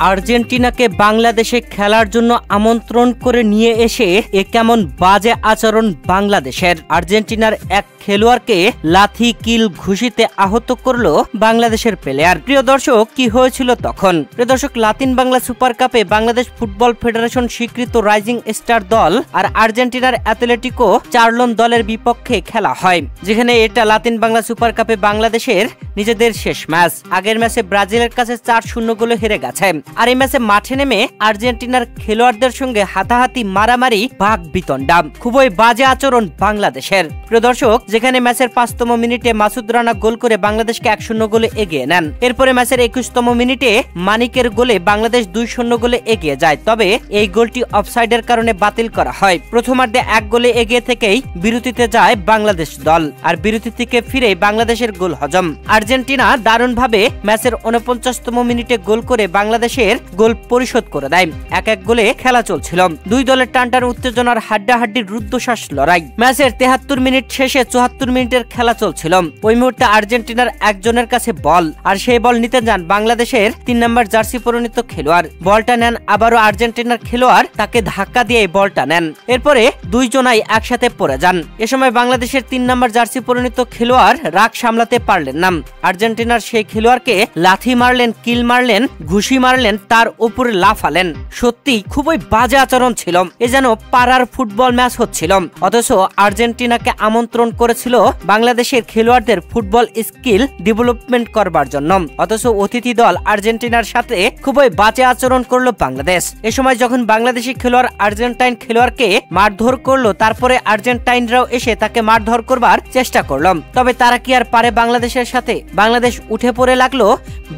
আর্জেন্টিনাকে বাংলাদেশে খেলার জন্য আমন্ত্রণ করে নিয়ে এসে এ কেমন বাজে আচরণ বাংলাদেশের। আর্জেন্টিনার এক খেলোয়াড়কে লাথি কিল ঘুষিতে আহত করলো বাংলাদেশের প্লেয়ার। প্রিয় দর্শক, কি হয়েছিল তখন? প্রিয় দর্শক, লাতিন বাংলা সুপার কাপে বাংলাদেশ ফুটবল ফেডারেশন স্বীকৃত রাইজিং স্টার দল আর আর্জেন্টিনার অ্যাথলেটিকো চার্লন দলের বিপক্ষে খেলা হয়, যেখানে এটা লাতিন বাংলা সুপার কাপে বাংলাদেশের নিজেদের শেষ ম্যাচ। আগের ম্যাচে ব্রাজিলের কাছে 4-0 গোলে হেরে গেছে। আর এই ম্যাচে মাঠে নেমে আর্জেন্টিনার খেলোয়াড়দের সঙ্গে হাতাহাতি, মারামারি, ভাগ বিতণ্ডা, খুবই বাজে আচরণ বাংলাদেশের। প্রিয় দর্শক, যেখানে ম্যাচের 5তম মিনিটে মাসুদ রানা গোল করে বাংলাদেশকে 1-0 গোলে এগিয়ে নেন। এরপরে ম্যাচের 21তম মিনিটে মানিকের গোলে বাংলাদেশ 2-0 গোলে এগিয়ে যায়। তবে এই গোলটি অফসাইডের কারণে বাতিল করা হয়। প্রথমার্ধে 1 গোলে এগিয়ে থেকেই বিরতিতে যায় বাংলাদেশ দল, আর বিরতি থেকে ফিরে বাংলাদেশের গোল হজম। আর্জেন্টিনা দারুণভাবে ম্যাচের 49তম মিনিটে গোল করে বাংলাদেশের গোল পরিশোধ করে দেয়। 1-1 গোলে খেলা চলছিল। দুই দলের টানটান উত্তেজনার হাড্ডাহাড্ডির রুদ্ধশ্বাস লড়াই। ম্যাচের 73 মিনিট শেষে 74 মিনিটের খেলা চলছিল। ওই মুহূর্তে আর্জেন্টিনার একজনের কাছে বল, আর সেই বল নিতে যান বাংলাদেশের 3 নম্বর জার্সি পরিণত খেলোয়াড়। বলটা নেন আবারও আর্জেন্টিনার খেলোয়াড়, তাকে ধাক্কা দিয়ে বলটা নেন। এরপরে দুইজনাই একসাথে পড়ে যান। এ সময় বাংলাদেশের 3 নম্বর জার্সি পরিণত খেলোয়াড় রাগ সামলাতে পারলেন না। আর্জেন্টিনার সেই খেলোয়াড়কে লাথি মারলেন, কিল মারলেন, ঘুষি মারলেন, তার উপরে লাফালেন। সত্যি খুবই বাজে আচরণ ছিল। এ যেন পাড়ার ফুটবল ম্যাচ হচ্ছিল, অথচ আর্জেন্টিনাকে আমন্ত্রণ করেছিল বাংলাদেশের খেলোয়াড়দের ফুটবল স্কিল ডেভেলপমেন্ট করবার জন্য। অথচ অতিথি দল আর্জেন্টিনার সাথে খুবই বাজে আচরণ করলো বাংলাদেশ। এ সময় যখন বাংলাদেশি খেলোয়াড় আর্জেন্টাইন খেলোয়াড়কে মারধর করলো, তারপরে আর্জেন্টাইনরাও এসে তাকে মারধর করবার চেষ্টা করলো। তবে তারা কি আর পারে বাংলাদেশের সাথে? বাংলাদেশ উঠে পড়ে লাগলো।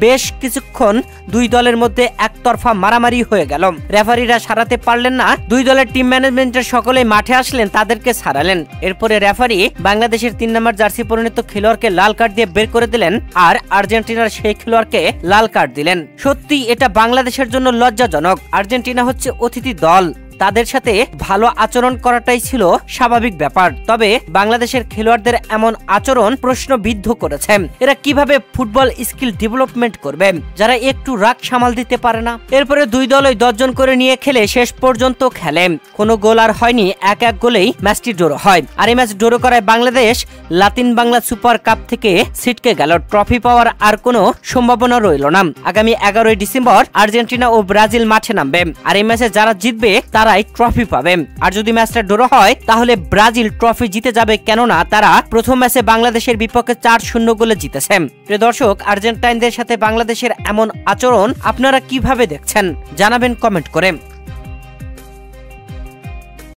বেশ কিছুক্ষণ দুই দলের মধ্যে একতরফা মারামারি হয়ে গেল। রেফারিরা সারাতে পারলেন না। দুই দলের টিম ম্যানেজমেন্টের সকলেই মাঠে আসলেন, তাদেরকে সারালেন। এরপরে রেফারি বাংলাদেশের 3 নম্বর জার্সি পরিণত খেলোয়াড়কে লাল কার্ড দিয়ে বের করে দিলেন, আর আর্জেন্টিনার সেই খেলোয়াড়কে লাল কার্ড দিলেন। সত্যি এটা বাংলাদেশের জন্য লজ্জাজনক। আর্জেন্টিনা হচ্ছে অতিথি দল, তাদের সাথে ভালো আচরণ করাটাই ছিল স্বাভাবিক ব্যাপার। তবে বাংলাদেশের খেলোয়াড়দের এমন আচরণ প্রশ্নবিদ্ধ করেছে। এরা কিভাবে ফুটবল স্কিল ডেভেলপমেন্ট করবে যারা একটু রাগ সামাল দিতে পারে না? এরপরে দুই দলই 10 জন করে নিয়ে খেলে শেষ পর্যন্ত খেলে কোনো গোল আর হয়নি। 1-1 গোলেই ম্যাচটি ড্র হয়। আর এই ম্যাচ ড্র করায় বাংলাদেশ লাতিন বাংলা সুপার কাপ থেকে ছিটকে গেল। ট্রফি পাওয়ার আর কোনো সম্ভাবনা রইল না। আগামী 11ই ডিসেম্বর আর্জেন্টিনা ও ব্রাজিল মাঠে নামবে, আর এই ম্যাচে যারা জিতবে তারাই ট্রফি পাবে। আর যদি ম্যাচটা ড্র হয় তাহলে ব্রাজিল ট্রফি জিতে যাবে, কেননা তারা প্রথম ম্যাচে বাংলাদেশের বিপক্ষে 4-0 গোলে জিতেছে। প্রিয় দর্শক, আর্জেন্টাইনদের সাথে বাংলাদেশের এমন আচরণ আপনারা কিভাবে দেখছেন জানাবেন কমেন্ট করে।